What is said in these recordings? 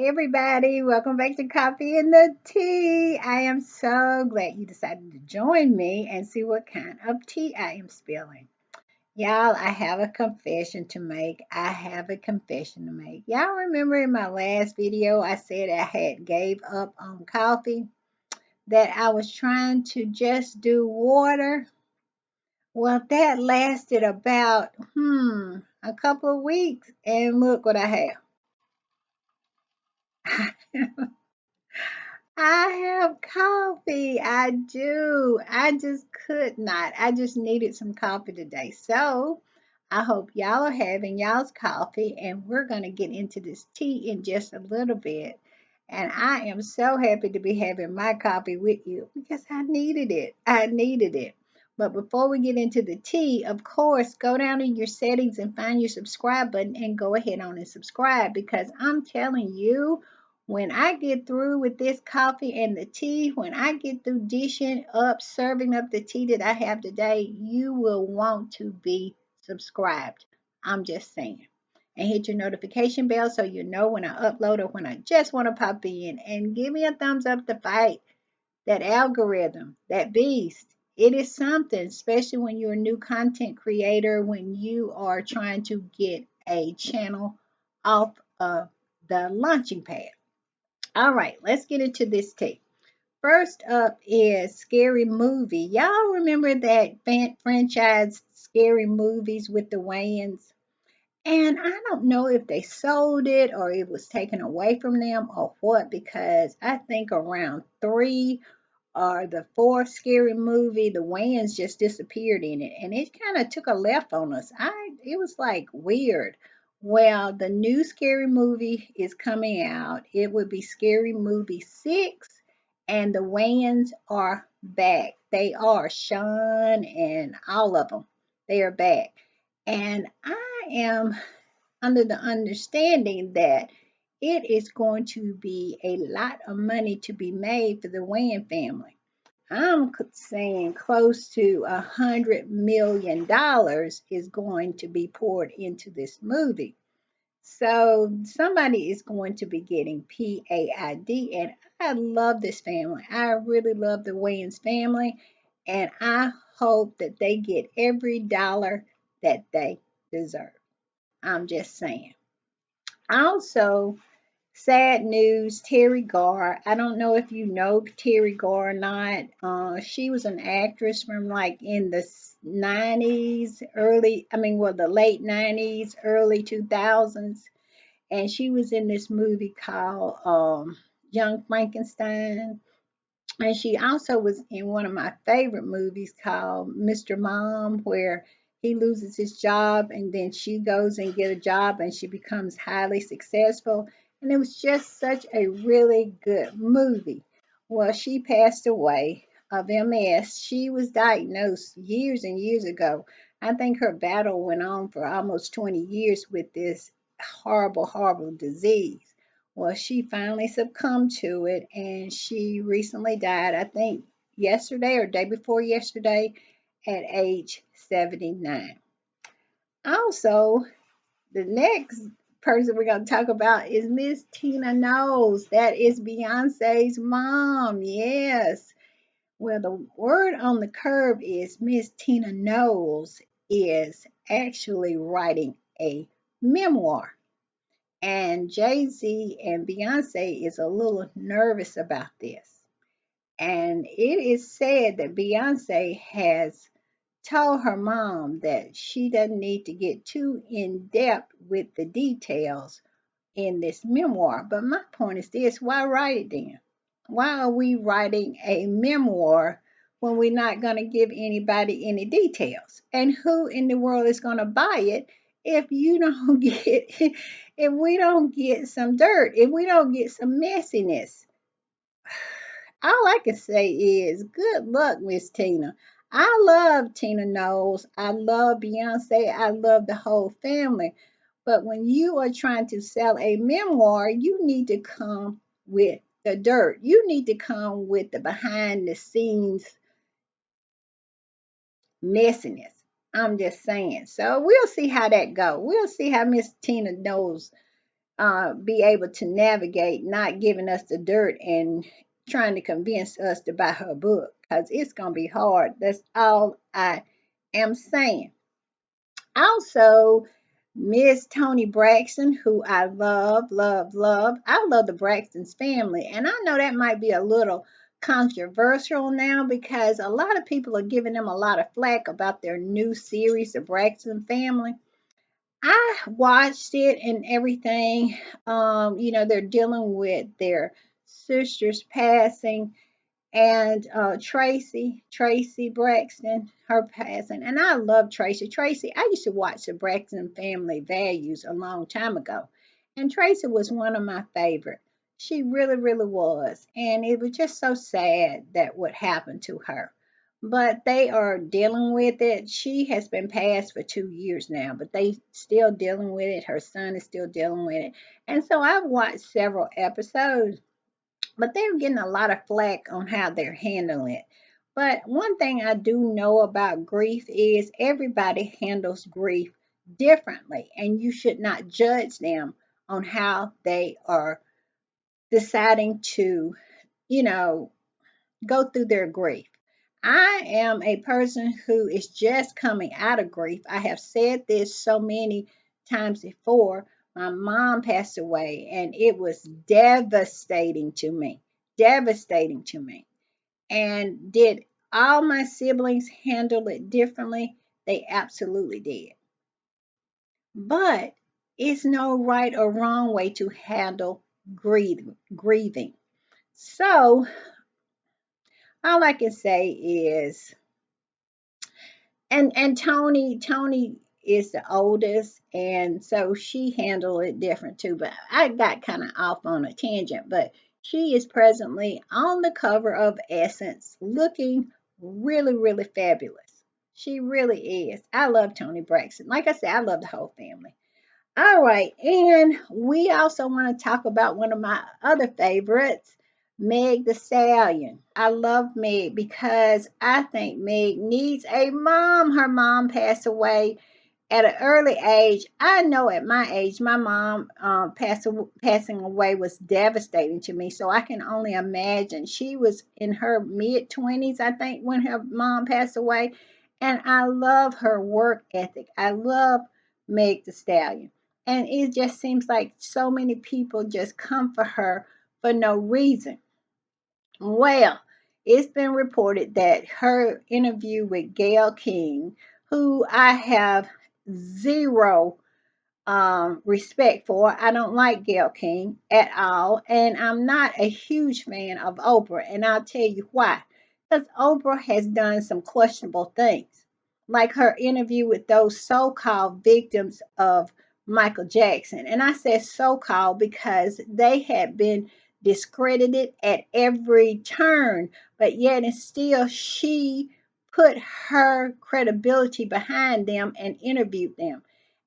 everybody. Welcome back to Coffee and the Tea. I am so glad you decided to join me and see what kind of tea I am spilling. Y'all, I have a confession to make. Y'all remember in my last video I said I had gave up on coffee, that I was trying to just do water? Well, that lasted about a couple of weeks, and look what I have. I have coffee. I do. I just could not. I just needed some coffee today. So I hope y'all are having y'all's coffee, and we're going to get into this tea in just a little bit. And I am so happy to be having my coffee with you because I needed it. I needed it. But before we get into the tea, of course, go down in your settings and find your subscribe button and go ahead on and subscribe, because I'm telling you, when I get through with this coffee and the tea, when I get through dishing up, serving up the tea that I have today, you will want to be subscribed. I'm just saying. And hit your notification bell so you know when I upload or when I just want to pop in. And give me a thumbs up to fight that algorithm, that beast. It is something, especially when you're a new content creator, when you are trying to get a channel off of the launching pad. All right, let's get into this tape. First up is Scary Movie. Y'all remember that franchise Scary Movies with the Wayans? And I don't know if they sold it or it was taken away from them or what, because I think around three or the fourth Scary Movie, the Wayans just disappeared in it, and it kind of took a left on us. It was like weird. Well, the new Scary Movie is coming out. It would be Scary Movie 6, and the Wayans are back. They are Sean and all of them. They are back. And I am under the understanding that it is going to be a lot of money to be made for the Wayans family. I'm saying close to $100 million is going to be poured into this movie. So somebody is going to be getting PAID, and I love this family. I really love the Wayans family, and I hope that they get every dollar that they deserve. I'm just saying. Also, sad news, Terry Garr. I don't know if you know Terry Garr or not. She was an actress from like in the 90s, the late 90s, early 2000s. And she was in this movie called Young Frankenstein. And she also was in one of my favorite movies called Mr. Mom, where he loses his job and then she goes and get a job and she becomes highly successful. And it was just such a really good movie. Well, she passed away of MS. She was diagnosed years and years ago. I think her battle went on for almost 20 years with this horrible, horrible disease. Well, she finally succumbed to it and she recently died, I think yesterday or day before yesterday, at age 79. Also, the next person we're going to talk about is Miss Tina Knowles. That is Beyonce's mom. Yes. Well, the word on the curb is Miss Tina Knowles is actually writing a memoir. And Jay-Z and Beyonce is a little nervous about this. And it is said that Beyonce has told her mom that she doesn't need to get too in depth with the details in this memoir. But my point is this: why write it then? Why are we writing a memoir when we're not going to give anybody any details? And who in the world is going to buy it if you don't get, if we don't get some dirt, if we don't get some messiness? All I can say is good luck, Miss Tina. I love Tina Knowles. I love Beyonce. I love the whole family. But when you are trying to sell a memoir, you need to come with the dirt. You need to come with the behind the scenes messiness. I'm just saying. So we'll see how that go. We'll see how Miss Tina Knowles be able to navigate, not giving us the dirt and trying to convince us to buy her book because it's going to be hard. That's all I am saying. Also, Miss Tony Braxton, who I love, love, love. I love the Braxton's family. And I know that might be a little controversial now because a lot of people are giving them a lot of flack about their new series, The Braxton Family. I watched it and everything. They're dealing with their sister's passing and Tracy Braxton, her passing. And I love Tracy. Tracy, I used to watch the Braxton Family Values a long time ago. And Tracy was one of my favorite. She really, really was. And it was just so sad that what happened to her. But they are dealing with it. She has been passed for 2 years now, but they still dealing with it. Her son is still dealing with it. And so I've watched several episodes, but they're getting a lot of flack on how they're handling it. But one thing I do know about grief is everybody handles grief differently, and you should not judge them on how they are deciding to, you know, go through their grief. I am a person who is just coming out of grief. I have said this so many times before. My mom passed away, and it was devastating to me. Devastating to me. And did all my siblings handle it differently? They absolutely did. But it's no right or wrong way to handle grieving. So all I can say is, and Tony is the oldest, and so she handled it different too. But I got kind of off on a tangent. But she is presently on the cover of Essence, looking really, really fabulous. She really is. I love Tony Braxton. Like I said, I love the whole family. All right, and we also want to talk about one of my other favorites, Meg the Stallion. I love Meg because I think Meg needs a mom. Her mom passed away at an early age. I know at my age, my mom passing away was devastating to me. So I can only imagine. She was in her mid-20s, I think, when her mom passed away. And I love her work ethic. I love Meg the Stallion. And it just seems like so many people just come for her for no reason. Well, it's been reported that her interview with Gayle King, who I have zero respect for. I don't like Gayle King at all, and I'm not a huge fan of Oprah, and I'll tell you why. Because Oprah has done some questionable things, like her interview with those so-called victims of Michael Jackson. And I said so-called because they had been discredited at every turn, but yet and still she put her credibility behind them and interviewed them,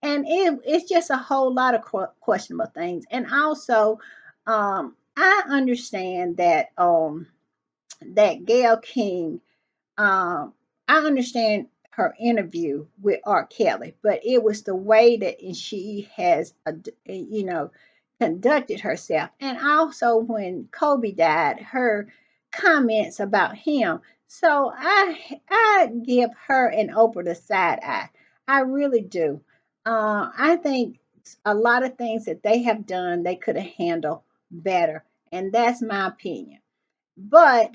and it's just a whole lot of questionable things. And also, I understand that Gayle King, um, I understand her interview with R. Kelly, but it was the way that she has, conducted herself. And also, when Kobe died, her comments about him. So I give her and Oprah the side eye. I really do. I think a lot of things that they have done, they could have handled better. And that's my opinion. But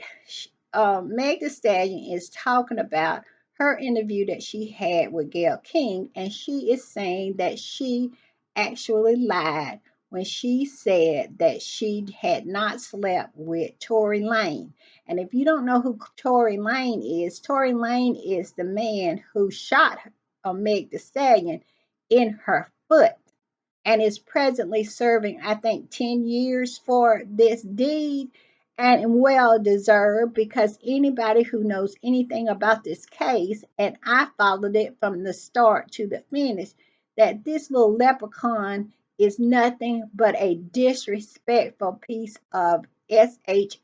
Meg Thee Stallion is talking about her interview that she had with Gayle King, and she is saying that she actually lied when she said that she had not slept with Tory Lane. And if you don't know who Tory Lane is the man who shot Meg Thee Stallion in her foot and is presently serving, I think, 10 years for this deed, and well deserved because anybody who knows anything about this case, and I followed it from the start to the finish, that this little leprechaun is nothing but a disrespectful piece of shit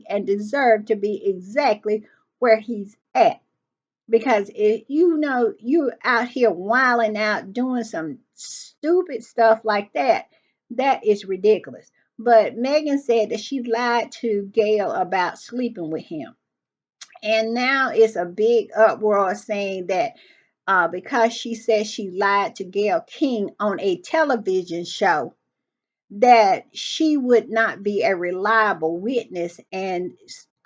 and deserved to be exactly where he's at. Because if you know you're out here wilding out doing some stupid stuff like that, That is ridiculous. But Megan said that she lied to Gail about sleeping with him. And now it's a big uproar saying that because she says she lied to Gail King on a television show, that she would not be a reliable witness, and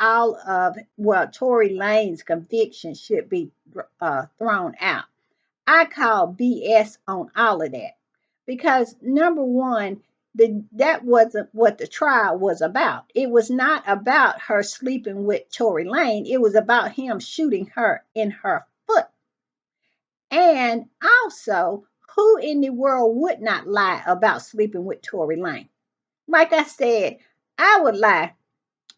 all of, well, Tory Lane's conviction should be thrown out. I call BS on all of that because number one, that wasn't what the trial was about. It was not about her sleeping with Tory Lane. It was about him shooting her in her foot. And also, who in the world would not lie about sleeping with Tory Lane? Like I said, I would lie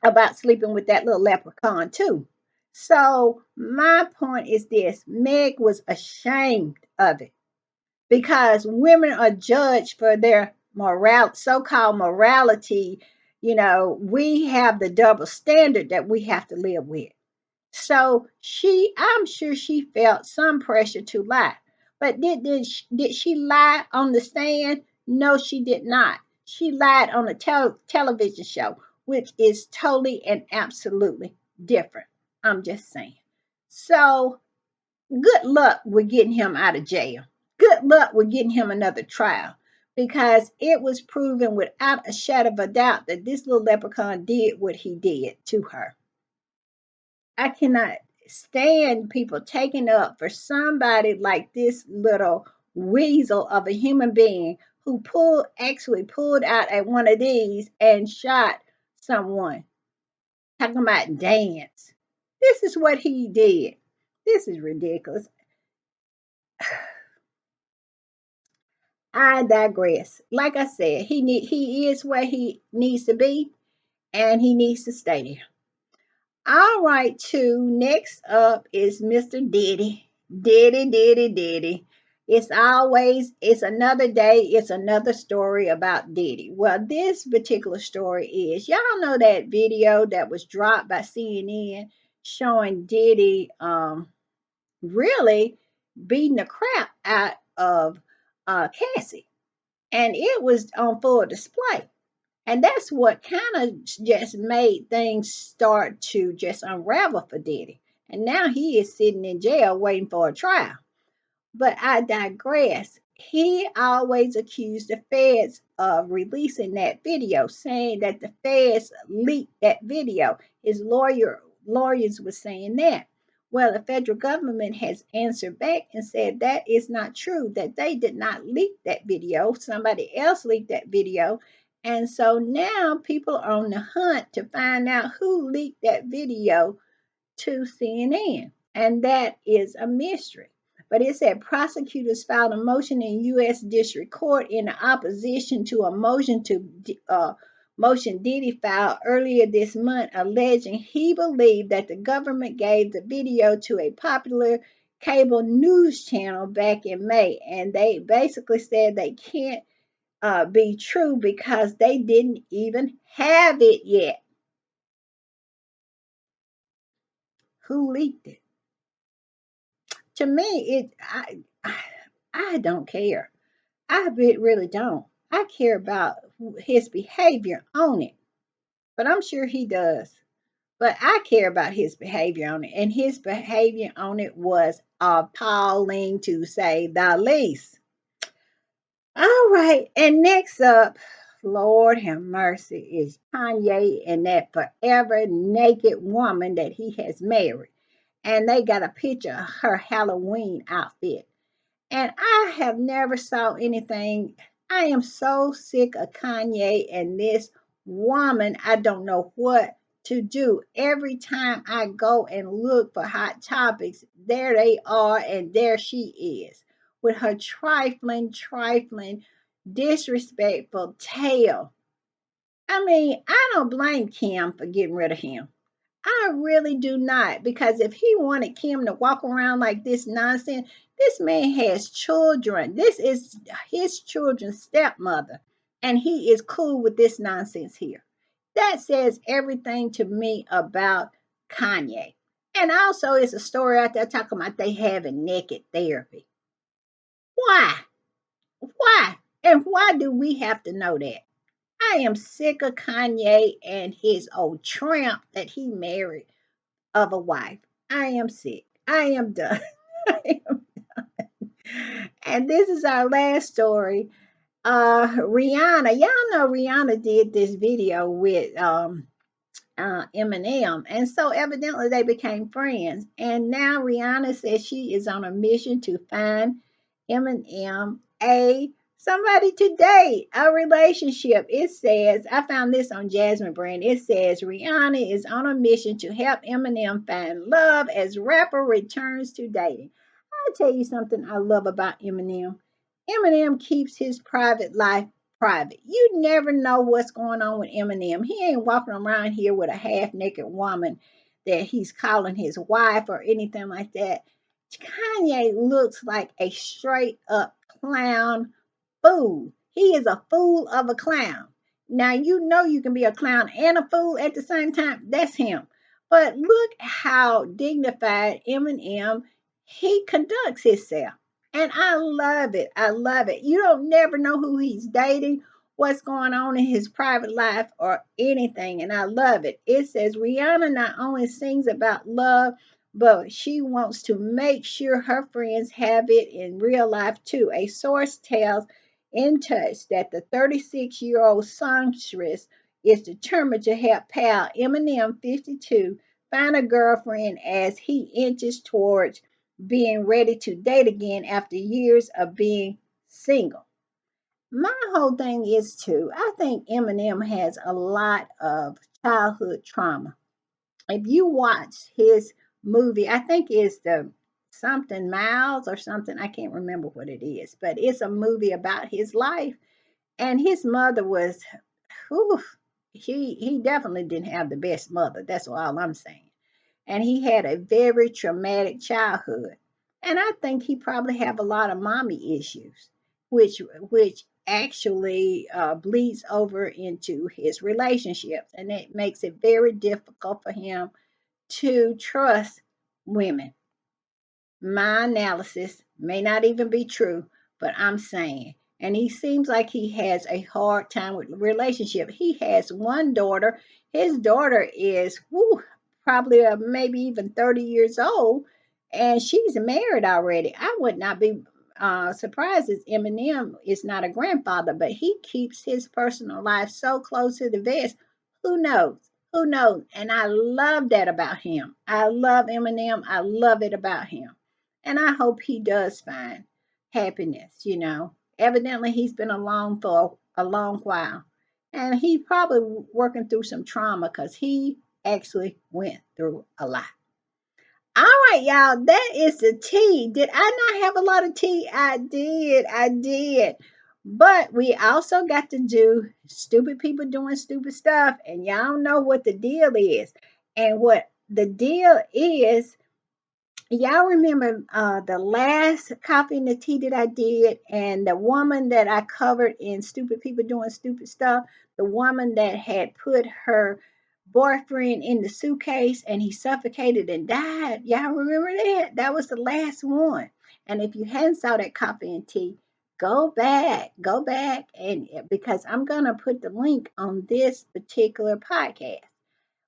about sleeping with that little leprechaun too. So my point is this: Meg was ashamed of it because women are judged for their so-called morality. We have the double standard that we have to live with. So I'm sure she felt some pressure to lie. But did she lie on the stand? No, she did not. She lied on a television show, which is totally and absolutely different. I'm just saying. So good luck with getting him out of jail. Good luck with getting him another trial because it was proven without a shadow of a doubt that this little leprechaun did what he did to her. I cannot stand people taking up for somebody like this little weasel of a human being who actually pulled out at one of these and shot someone. Talking about dance. This is what he did. This is ridiculous. I digress. Like I said, he is where he needs to be, and he needs to stay there. All right, too. Next up is Mr. Diddy. Diddy, Diddy, Diddy. It's another day, it's another story about Diddy. Well, this particular story is, y'all know that video that was dropped by CNN showing Diddy really beating the crap out of Cassie. And it was on full display. And that's what kind of just made things start to just unravel for Diddy. And now he is sitting in jail waiting for a trial. But I digress. He always accused the feds of releasing that video, saying that the feds leaked that video. His lawyers were saying that. Well, the federal government has answered back and said that is not true, that they did not leak that video. Somebody else leaked that video. And so now people are on the hunt to find out who leaked that video to CNN, and that is a mystery. But it said prosecutors filed a motion in U.S. District Court in opposition to a motion Diddy filed earlier this month, alleging he believed that the government gave the video to a popular cable news channel back in May, and they basically said they can't be true because they didn't even have it yet. Who leaked it? To me, I don't care. I really don't. I care about his behavior on it, but I'm sure he does. But I care about his behavior on it, and his behavior on it was appalling to say the least. All right, and next up, Lord have mercy, is Kanye and that forever naked woman that he has married. And they got a picture of her Halloween outfit. And I have never saw anything. I am so sick of Kanye and this woman. I don't know what to do. Every time I go and look for hot topics, there they are, and there she is with her trifling, disrespectful tail. I mean, I don't blame Kim for getting rid of him. I really do not, because if he wanted Kim to walk around like this nonsense, this man has children. This is his children's stepmother, and he is cool with this nonsense here. That says everything to me about Kanye. And also, it's a story out there talking about they having naked therapy. Why? Why? And why do we have to know that? I am sick of Kanye and his old tramp that he married of a wife. I am sick. I am done. And this is our last story. Rihanna, y'all know Rihanna did this video with Eminem, and so evidently they became friends. And now Rihanna says she is on a mission to find Eminem a somebody to date, a relationship. It says, I found this on Jasmine Brand. It says Rihanna is on a mission to help Eminem find love as rapper returns to dating. I'll tell you something I love about Eminem. Eminem keeps his private life private. You never know what's going on with Eminem. He ain't walking around here with a half naked woman that he's calling his wife or anything like that. Kanye looks like a straight up clown fool. He is a fool of a clown. Now, you know you can be a clown and a fool at the same time. That's him. But look how dignified Eminem he conducts himself. And I love it. I love it. You don't never know who he's dating, what's going on in his private life, or anything. And I love it. It says Rihanna not only sings about love, but she wants to make sure her friends have it in real life too. A source tells In Touch that the 36-year-old songstress is determined to help pal Eminem 52 find a girlfriend as he inches towards being ready to date again after years of being single. My whole thing is too, I think Eminem has a lot of childhood trauma. If you watch his movie, I think it's the something Miles or something, I can't remember what it is, but it's a movie about his life. And his mother was, whew, he definitely didn't have the best mother. That's all I'm saying. And he had a very traumatic childhood. And I think he probably have a lot of mommy issues, which actually bleeds over into his relationships, and it makes it very difficult for him to trust women. My analysis may not even be true, but I'm saying. And he seems like he has a hard time with relationship. He has one daughter. His daughter is probably maybe even 30 years old, and she's married already. I would not be surprised if Eminem is not a grandfather, but he keeps his personal life so close to the vest. Who knows? Who knows? And I love that about him. I love Eminem. I love it about him. And I hope he does find happiness. Evidently, he's been alone for a long while. And he probably working through some trauma because he actually went through a lot. All right, y'all, that is the tea. Did I not have a lot of tea? I did. I did. But we also got to do stupid people doing stupid stuff. And y'all know what the deal is. And what the deal is, y'all remember the last coffee and the tea that I did, and the woman that I covered in Stupid People Doing Stupid Stuff, the woman that had put her boyfriend in the suitcase and he suffocated and died. Y'all remember that? That was the last one. And if you hadn't saw that coffee and tea, go back, and because I'm gonna put the link on this particular podcast.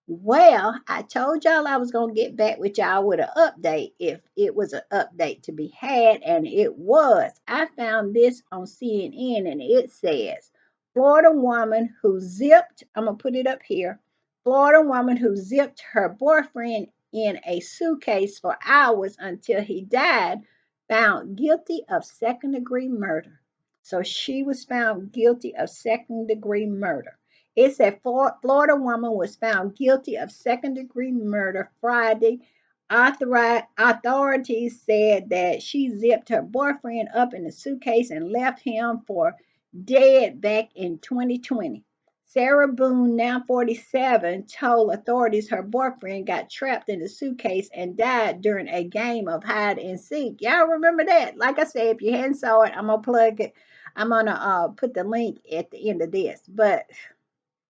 Well, I told y'all I was going to get back with y'all with an update if it was an update to be had, and it was. I found this on CNN, and it says Florida woman who zipped, I'm going to put it up here. Florida woman who zipped her boyfriend in a suitcase for hours until he died found guilty of second-degree murder. So she was found guilty of second-degree murder. It said Florida woman was found guilty of second-degree murder Friday. Authorities said that she zipped her boyfriend up in a suitcase and left him for dead back in 2020. Sarah Boone, now 47, told authorities her boyfriend got trapped in the suitcase and died during a game of hide and seek. Y'all remember that? Like I said, if you hadn't saw it, I'm gonna plug it. I'm gonna put the link at the end of this. But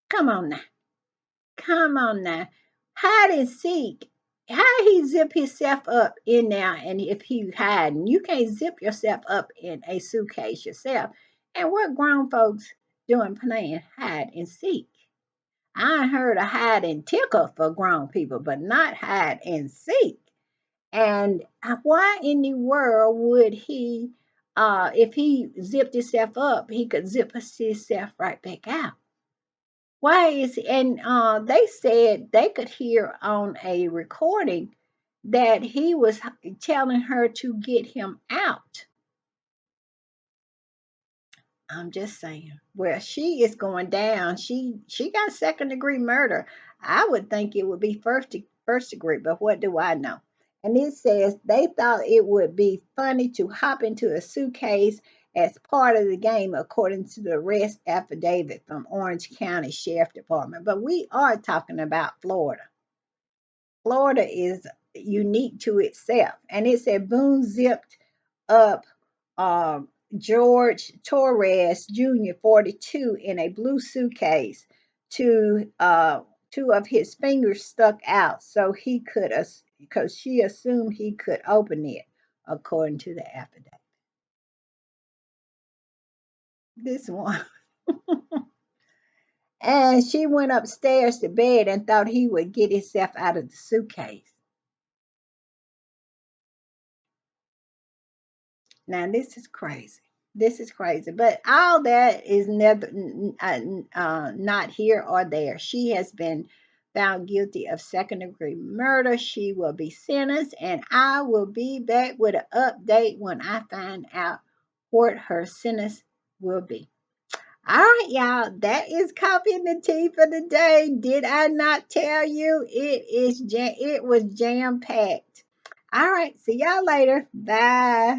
come on now. Come on now. Hide and seek. How he zip himself up in there, and if he hiding, you can't zip yourself up in a suitcase yourself. And what grown folks doing playing hide and seek? I heard a hide and tickle for grown people, but not hide and seek. And why in the world would he, if he zipped himself up, he could zip himself right back out? Why is, and they said they could hear on a recording that he was telling her to get him out. I'm just saying. Well, she is going down. She got second degree murder. I would think it would be first degree, but what do I know? And it says they thought it would be funny to hop into a suitcase as part of the game, according to the arrest affidavit from Orange County Sheriff Department. But we are talking about Florida. Florida is unique to itself. And it said Boone zipped up um, George Torres Jr., 42, in a blue suitcase. Two of his fingers stuck out, so he could, because she assumed he could open it, according to the affidavit. This one. And she went upstairs to bed and thought he would get himself out of the suitcase. Now, this is crazy. This is crazy. But all that is never not here or there. She has been found guilty of second degree murder. She will be sentenced, and I will be back with an update when I find out what her sentence will be. All right, y'all. That is coffee and the tea for the day. Did I not tell you it was jam packed? All right. See y'all later. Bye.